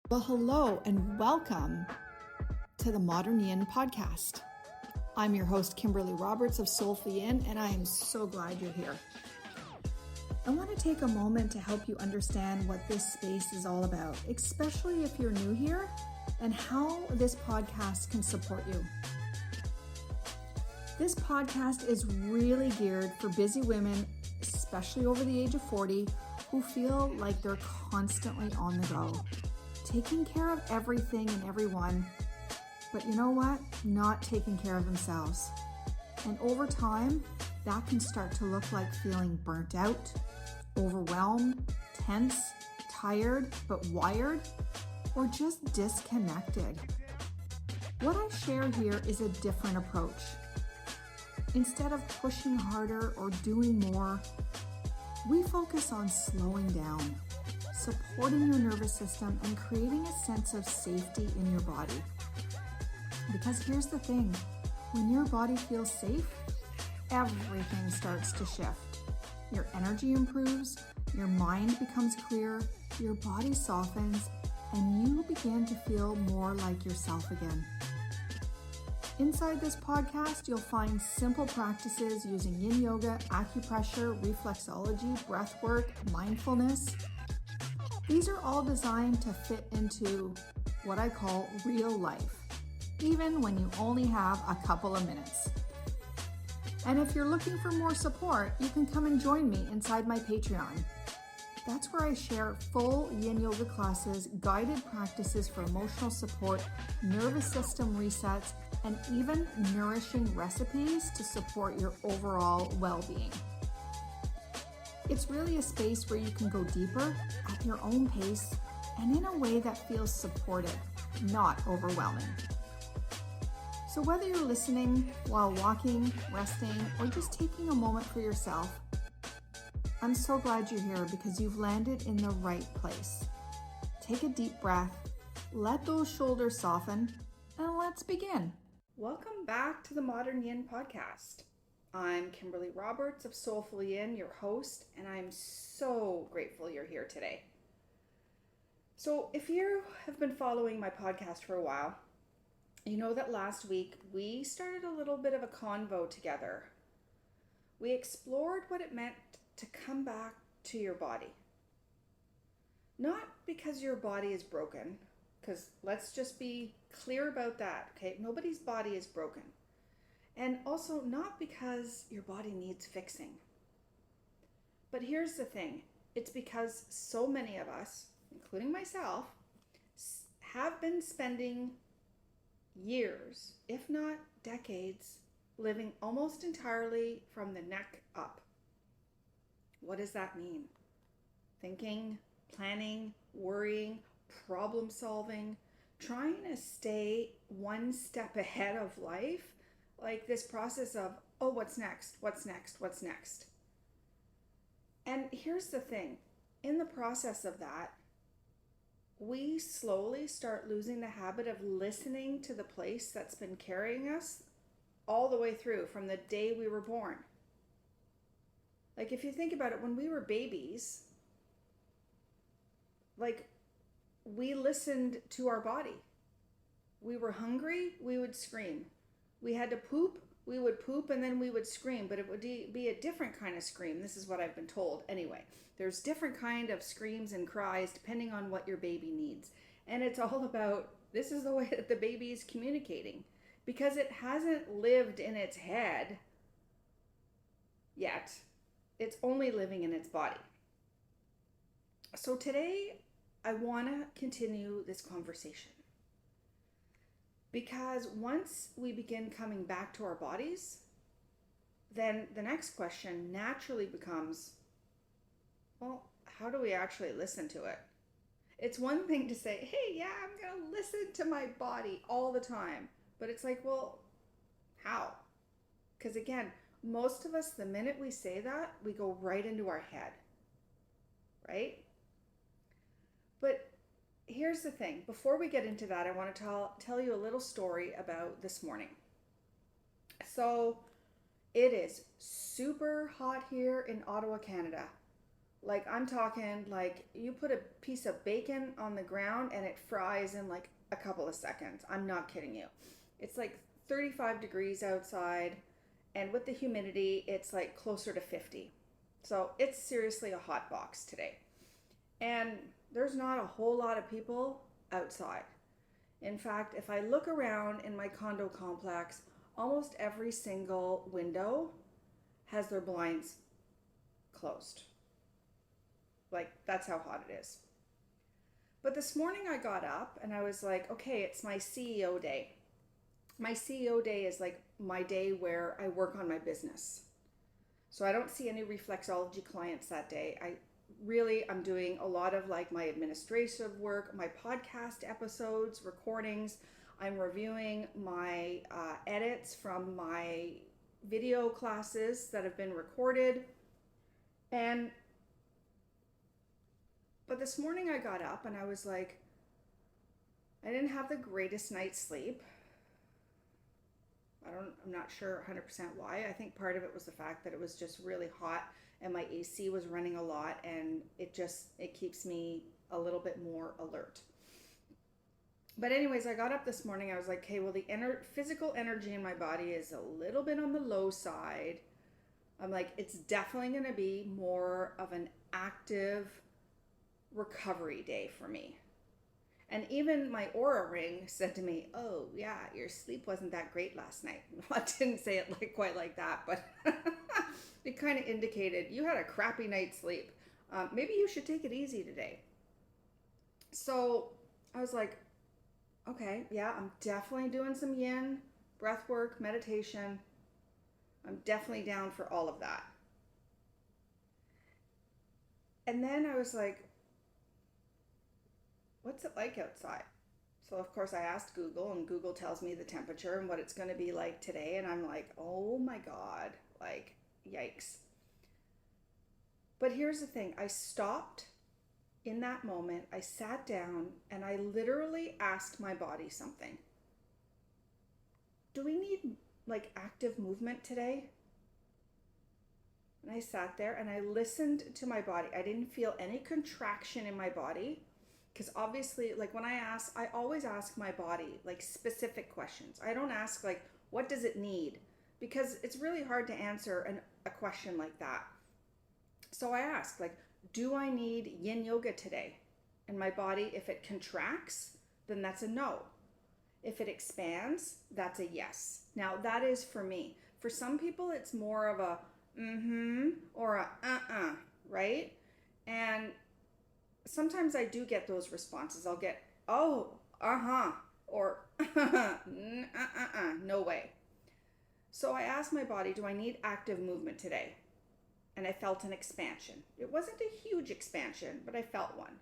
Well, hello and welcome to the Modern Yin Podcast. I'm your host, Kimberley Roberts of SolefulYin, and I am so glad you're here. I want to take a moment to help you understand what this space is all about, especially if you're new here, and how this podcast can support you. This podcast is really geared for busy women, especially over the age of 40, who feel like they're constantly on the go, taking care of everything and everyone, but you know what? Not taking care of themselves. And over time, that can start to look like feeling burnt out, overwhelmed, tense, tired, but wired, or just disconnected. What I share here is a different approach. Instead of pushing harder or doing more, we focus on slowing down, supporting your nervous system, and creating a sense of safety in your body. Because here's the thing, when your body feels safe, everything starts to shift. Your energy improves, your mind becomes clear, your body softens, and you begin to feel more like yourself again. Inside this podcast, you'll find simple practices using Yin Yoga, acupressure, reflexology, breathwork, mindfulness. These are all designed to fit into what I call real life, even when you only have a couple of minutes. And if you're looking for more support, you can come and join me inside my Patreon. That's where I share full Yin Yoga classes, guided practices for emotional support, nervous system resets, and even nourishing recipes to support your overall well-being. It's really a space where you can go deeper at your own pace and in a way that feels supportive, not overwhelming. So whether you're listening while walking, resting, or just taking a moment for yourself, I'm so glad you're here because you've landed in the right place. Take a deep breath, let those shoulders soften, and let's begin. Welcome back to the Modern Yin Podcast. I'm Kimberley Roberts of SolefulYin, your host, and I'm so grateful you're here today. So if you have been following my podcast for a while, you know that last week we started a little bit of a convo together. We explored what it meant to come back to your body. Not because your body is broken, because let's just be clear about that, okay? Nobody's body is broken. And also not because your body needs fixing. But here's the thing, it's because so many of us, including myself, have been spending years, if not decades, living almost entirely from the neck up. What does that mean? Thinking, planning, worrying, problem solving, trying to stay one step ahead of life, like this process of, oh, what's next? What's next? What's next? And here's the thing, in the process of that, we slowly start losing the habit of listening to the place that's been carrying us all the way through from the day we were born. Like if you think about it, when we were babies, like we listened to our body. We were hungry, we would scream. We had to poop, we would poop, and then we would scream, but it would be a different kind of scream. This is what I've been told. Anyway, there's different kind of screams and cries depending on what your baby needs. And it's all about, this is the way that the baby is communicating, because it hasn't lived in its head yet. It's only living in its body. So today, I want to continue this conversation. Because once we begin coming back to our bodies, then the next question naturally becomes, well, how do we actually listen to it? It's one thing to say, hey, yeah, I'm going to listen to my body all the time. But it's like, well, how? Because again, most of us, the minute we say that, we go right into our head, right? But here's the thing. Before we get into that, I want to tell you a little story about this morning. So it is super hot here in Ottawa, Canada. Like I'm talking like you put a piece of bacon on the ground and it fries in like a couple of seconds. I'm not kidding you. It's like 35 degrees outside, and with the humidity, it's like closer to 50. So it's seriously a hot box today. And there's not a whole lot of people outside. In fact, if I look around in my condo complex, almost every single window has their blinds closed. Like, that's how hot it is. But this morning I got up and I was like, okay, it's my CEO day. My CEO day is like my day where I work on my business. So I don't see any reflexology clients that day. I'm doing a lot of like my administrative work, my podcast episodes, recordings. I'm reviewing my edits from my video classes that have been recorded. But this morning I got up and I was like, I didn't have the greatest night's sleep. I'm not sure 100% why. I think part of it was the fact that it was just really hot and my AC was running a lot, and it keeps me a little bit more alert. But anyways, I got up this morning. I was like, okay, well, the physical energy in my body is a little bit on the low side. I'm like, it's definitely going to be more of an active recovery day for me. And even my aura ring said to me, oh yeah, your sleep wasn't that great last night. Well, I didn't say it quite like that, but it kind of indicated you had a crappy night's sleep. Maybe you should take it easy today. So I was like, okay, yeah, I'm definitely doing some yin, breath work, meditation. I'm definitely down for all of that. And then I was like, what's it like outside? So of course I asked Google, and Google tells me the temperature and what it's going to be like today. And I'm like, oh my God, like, yikes. But here's the thing. I stopped in that moment. I sat down and I literally asked my body something. Do we need like active movement today? And I sat there and I listened to my body. I didn't feel any contraction in my body. Because obviously, like when I always ask my body like specific questions. I don't ask like, what does it need? Because it's really hard to answer a question like that. So I asked like, do I need Yin Yoga today? And my body, if it contracts, then that's a no. If it expands, that's a yes. Now that is for me. For some people, it's more of a or a right? And sometimes I do get those responses. I'll get, oh, or no way. So I asked my body, do I need active movement today? And I felt an expansion. It wasn't a huge expansion, but I felt one.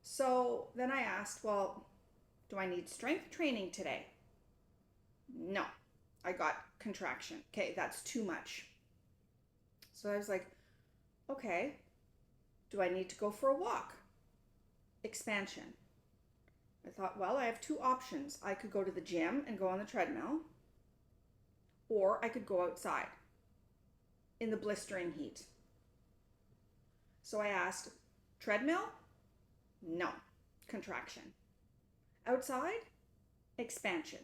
So then I asked, well, do I need strength training today? No, I got contraction. Okay, that's too much. So I was like, okay, do I need to go for a walk? Expansion. I thought, well, I have two options. I could go to the gym and go on the treadmill, or I could go outside in the blistering heat. So I asked, treadmill? No, contraction. Outside? Expansion.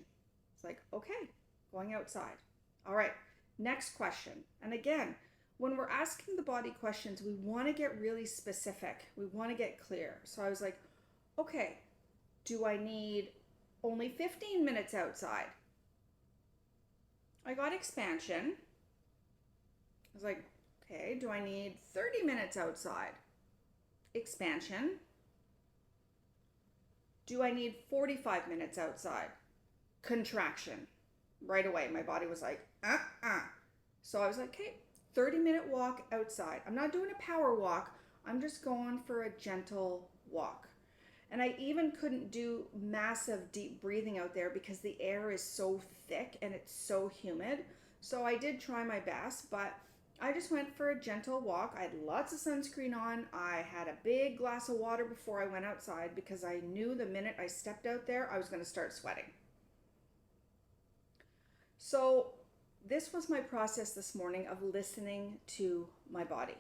It's like, okay, going outside. All right, next question. And again, when we're asking the body questions, we want to get really specific. We want to get clear. So I was like, okay, do I need only 15 minutes outside? I got expansion. I was like, okay, do I need 30 minutes outside? Expansion. Do I need 45 minutes outside? Contraction. Right away, my body was like, So I was like, okay, 30-minute walk outside. I'm not doing a power walk. I'm just going for a gentle walk. And I even couldn't do massive deep breathing out there because the air is so thick and it's so humid. So I did try my best, but I just went for a gentle walk. I had lots of sunscreen on. I had a big glass of water before I went outside because I knew the minute I stepped out there, I was going to start sweating. So this was my process this morning of listening to my body.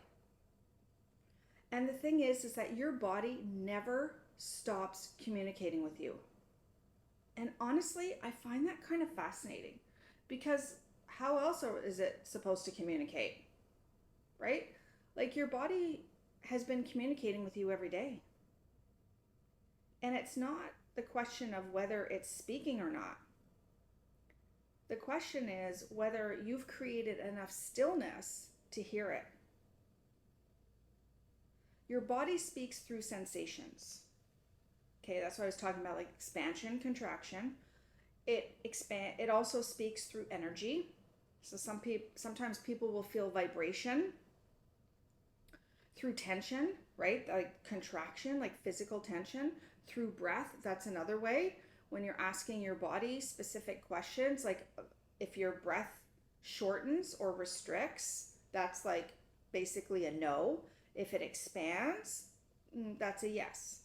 And the thing is that your body never stops communicating with you. And honestly, I find that kind of fascinating, because how else is it supposed to communicate, right? Like, your body has been communicating with you every day. And it's not the question of whether it's speaking or not. The question is whether you've created enough stillness to hear it. Your body speaks through sensations. Okay, that's what I was talking about, like expansion, contraction. It also speaks through energy. So sometimes people will feel vibration through tension, right? Like contraction, like physical tension. Through breath, that's another way. When you're asking your body specific questions, like if your breath shortens or restricts, that's like basically a no. If it expands, that's a yes.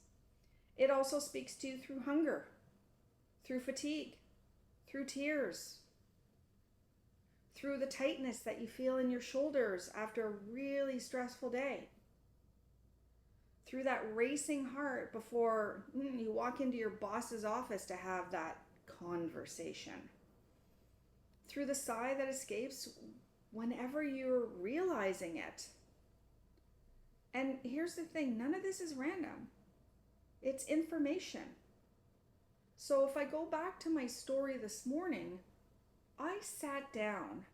It also speaks to you through hunger, through fatigue, through tears, through the tightness that you feel in your shoulders after a really stressful day, through that racing heart before you walk into your boss's office to have that conversation, through the sigh that escapes whenever you're realizing it. And here's the thing, none of this is random. It's information. So if I go back to my story this morning, I sat down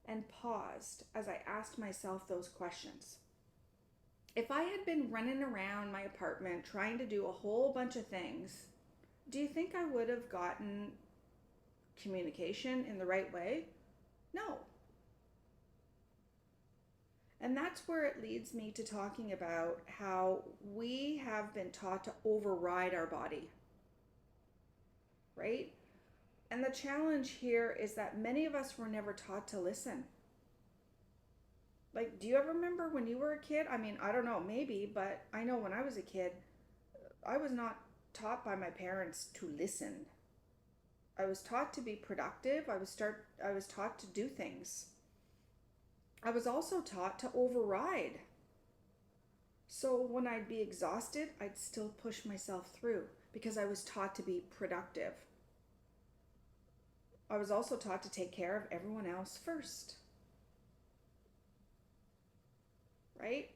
and paused as I asked myself those questions. If I had been running around my apartment trying to do a whole bunch of things, do you think I would have gotten communication in the right way? No. And that's where it leads me to talking about how we have been taught to override our body, right? And the challenge here is that many of us were never taught to listen. Like, do you ever remember when you were a kid? I mean, I don't know, maybe, but I know when I was a kid, I was not taught by my parents to listen. I was taught to be productive. I was taught to do things. I was also taught to override. So when I'd be exhausted, I'd still push myself through because I was taught to be productive. I was also taught to take care of everyone else first. Right?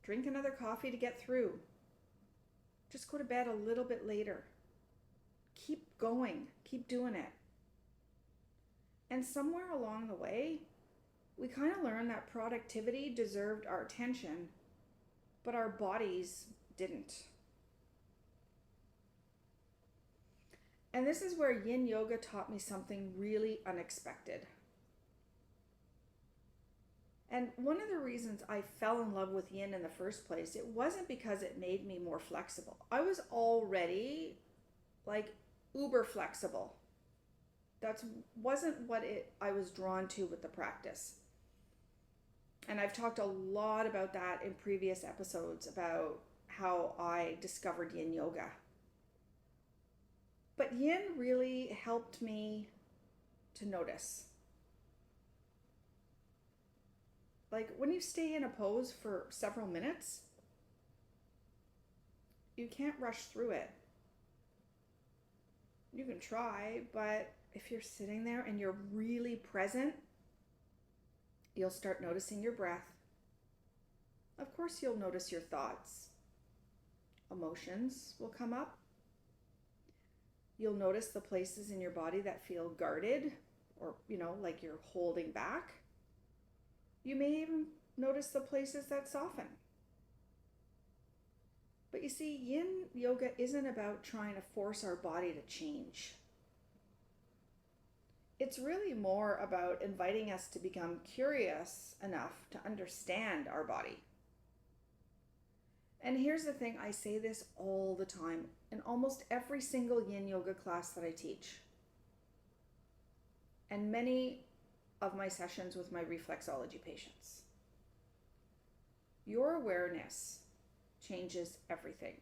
Drink another coffee to get through. Just go to bed a little bit later. Keep going. Keep doing it. And somewhere along the way, we kind of learned that productivity deserved our attention, but our bodies didn't. And this is where Yin Yoga taught me something really unexpected. And one of the reasons I fell in love with Yin in the first place, it wasn't because it made me more flexible. I was already like uber flexible. That wasn't what I was drawn to with the practice. And I've talked a lot about that in previous episodes about how I discovered Yin Yoga. But Yin really helped me to notice. Like when you stay in a pose for several minutes, you can't rush through it. You can try, but if you're sitting there and you're really present, you'll start noticing your breath. Of course, you'll notice your thoughts. Emotions will come up. You'll notice the places in your body that feel guarded or, like you're holding back. You may even notice the places that soften. But you see, Yin Yoga isn't about trying to force our body to change. It's really more about inviting us to become curious enough to understand our body. And here's the thing, I say this all the time in almost every single Yin Yoga class that I teach. And many of my sessions with my reflexology patients. Your awareness changes everything.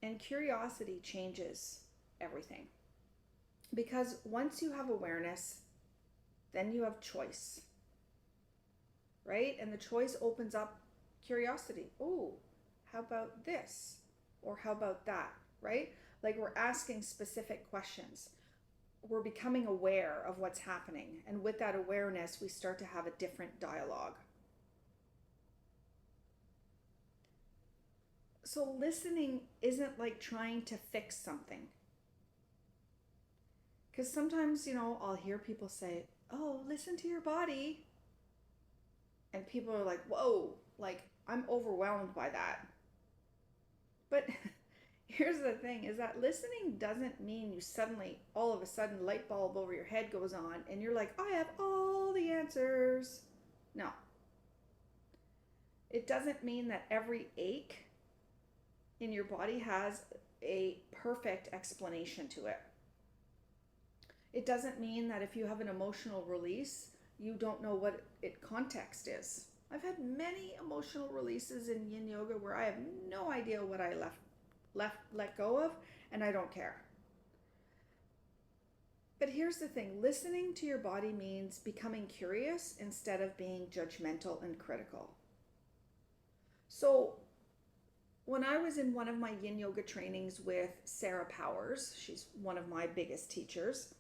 And curiosity changes everything. Because once you have awareness, then you have choice. Right? And the choice opens up curiosity. Oh, how about this? Or how about that, right? Like we're asking specific questions. We're becoming aware of what's happening. And with that awareness, we start to have a different dialogue. So listening isn't like trying to fix something. Because sometimes, I'll hear people say, oh, listen to your body. And people are like, whoa, like I'm overwhelmed by that. But here's the thing is that listening doesn't mean you suddenly, all of a sudden, light bulb over your head goes on and you're like, I have all the answers. No. It doesn't mean that every ache in your body has a perfect explanation to it. It doesn't mean that if you have an emotional release, you don't know what its context is. I've had many emotional releases in Yin Yoga where I have no idea what I let go of, and I don't care. But here's the thing, listening to your body means becoming curious instead of being judgmental and critical. So when I was in one of my Yin Yoga trainings with Sarah Powers, she's one of my biggest teachers,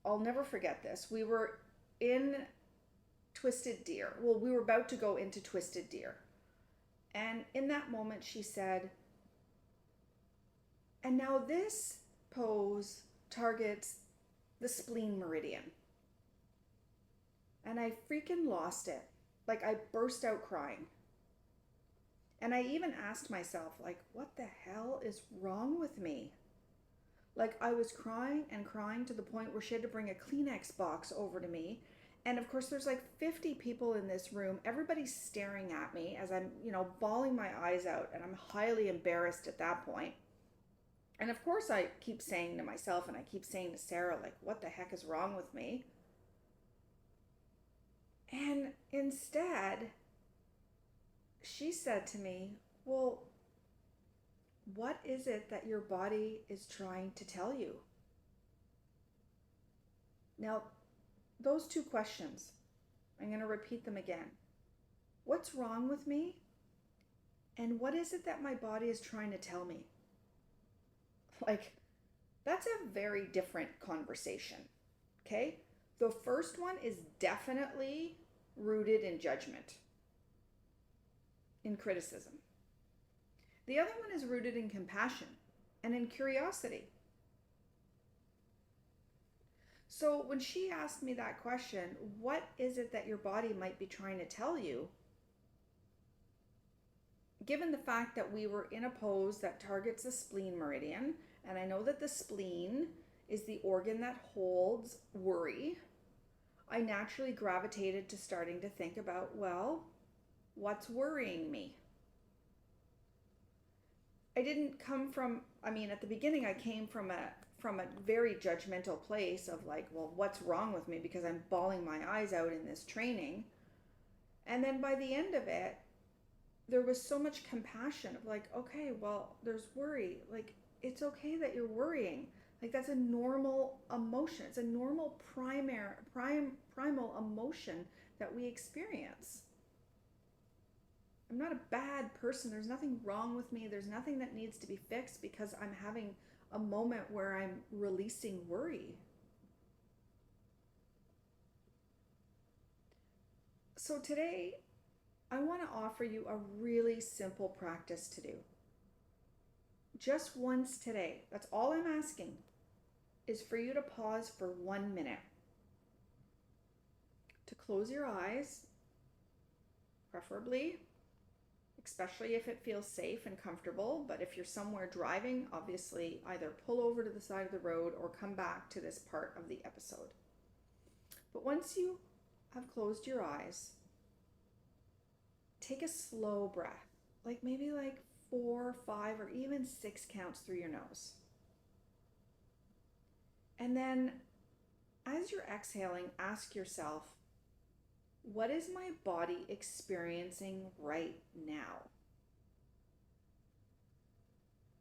I'll never forget this. We were in Twisted Deer. Well, we were about to go into Twisted Deer. And in that moment, she said, and now this pose targets the spleen meridian. And I freaking lost it. Like I burst out crying. And I even asked myself, like, what the hell is wrong with me? Like I was crying and crying to the point where she had to bring a Kleenex box over to me. And of course, there's like 50 people in this room. Everybody's staring at me as I'm, bawling my eyes out. And I'm highly embarrassed at that point. And of course, I keep saying to myself and I keep saying to Sarah, like, what the heck is wrong with me? And instead, she said to me, well, what is it that your body is trying to tell you? Now, those two questions, I'm going to repeat them again. What's wrong with me? And what is it that my body is trying to tell me? Like, that's a very different conversation, okay? The first one is definitely rooted in judgment, in criticism. The other one is rooted in compassion and in curiosity. So when she asked me that question, what is it that your body might be trying to tell you? Given the fact that we were in a pose that targets the spleen meridian, and I know that the spleen is the organ that holds worry, I naturally gravitated to starting to think about, well, what's worrying me? I didn't come from, at the beginning I came from a very judgmental place of like, well, what's wrong with me because I'm bawling my eyes out in this training. And then by the end of it, there was so much compassion of like, okay, well, there's worry. Like, it's okay that you're worrying. Like, that's a normal emotion. It's a normal primal emotion that we experience. I'm not a bad person. There's nothing wrong with me. There's nothing that needs to be fixed because I'm having a moment where I'm releasing worry. So today, I want to offer you a really simple practice to do. Just once today, that's all I'm asking, is for you to pause for 1 minute. To close your eyes, preferably, especially if it feels safe and comfortable. But if you're somewhere driving, obviously either pull over to the side of the road or come back to this part of the episode. But once you have closed your eyes, take a slow breath, like maybe like 4, 5, or even 6 counts through your nose. And then as you're exhaling, ask yourself, what is my body experiencing right now?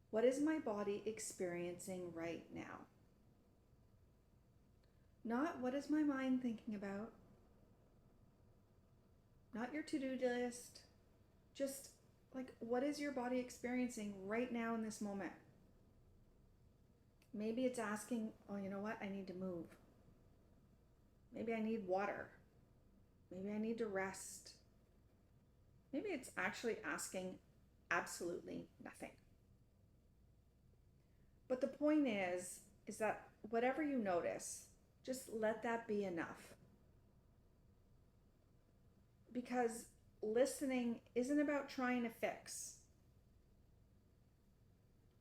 What is my body experiencing right now? Not what is my mind thinking about? Not your to-do list, Just like, what is your body experiencing right now in this moment? Maybe it's asking, oh, you know what? I need to move. Maybe I need water. Maybe I need to rest. Maybe it's actually asking absolutely nothing. But the point is that whatever you notice, just let that be enough. Because listening isn't about trying to fix.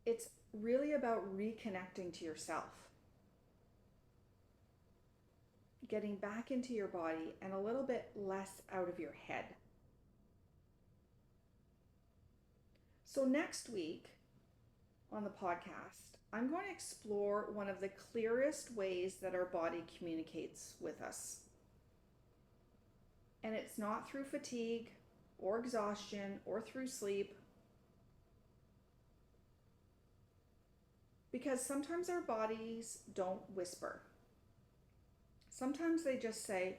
It's really about reconnecting to yourself. Getting back into your body and a little bit less out of your head. So next week on the podcast, I'm going to explore one of the clearest ways that our body communicates with us. And it's not through fatigue or exhaustion or through sleep. Because sometimes our bodies don't whisper. Sometimes they just say,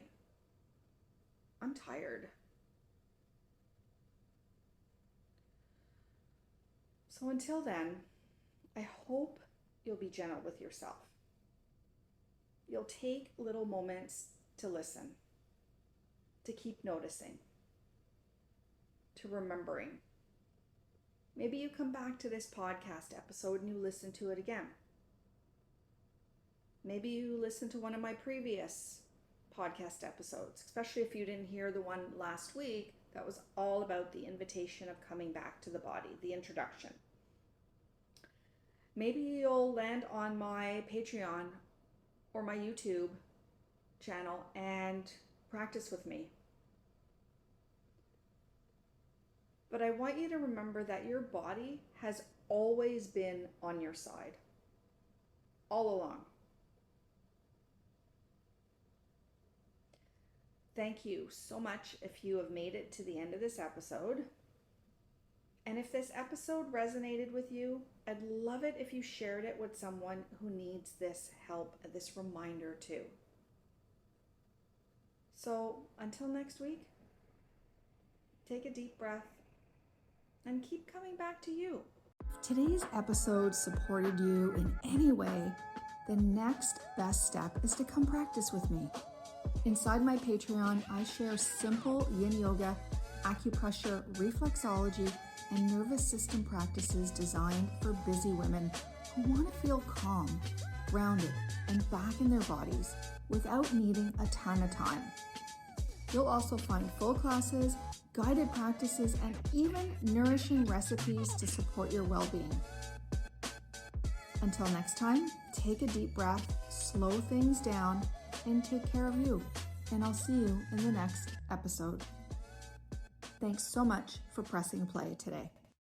I'm tired. So until then, I hope you'll be gentle with yourself. You'll take little moments to listen, to keep noticing, to remembering. Maybe you come back to this podcast episode and you listen to it again. Maybe you listen to one of my previous podcast episodes, especially if you didn't hear the one last week that was all about the invitation of coming back to the body, the introduction. Maybe you'll land on my Patreon or my YouTube channel and practice with me. But I want you to remember that your body has always been on your side, all along. Thank you so much if you have made it to the end of this episode. And if this episode resonated with you, I'd love it if you shared it with someone who needs this help, this reminder too. So until next week, take a deep breath and keep coming back to you. If today's episode supported you in any way, the next best step is to come practice with me. Inside my Patreon, I share simple Yin Yoga, acupressure, reflexology, and nervous system practices designed for busy women who want to feel calm, grounded, and back in their bodies without needing a ton of time. You'll also find full classes, guided practices, and even nourishing recipes to support your well-being. Until next time, take a deep breath, slow things down, and take care of you. And I'll see you in the next episode. Thanks so much for pressing play today.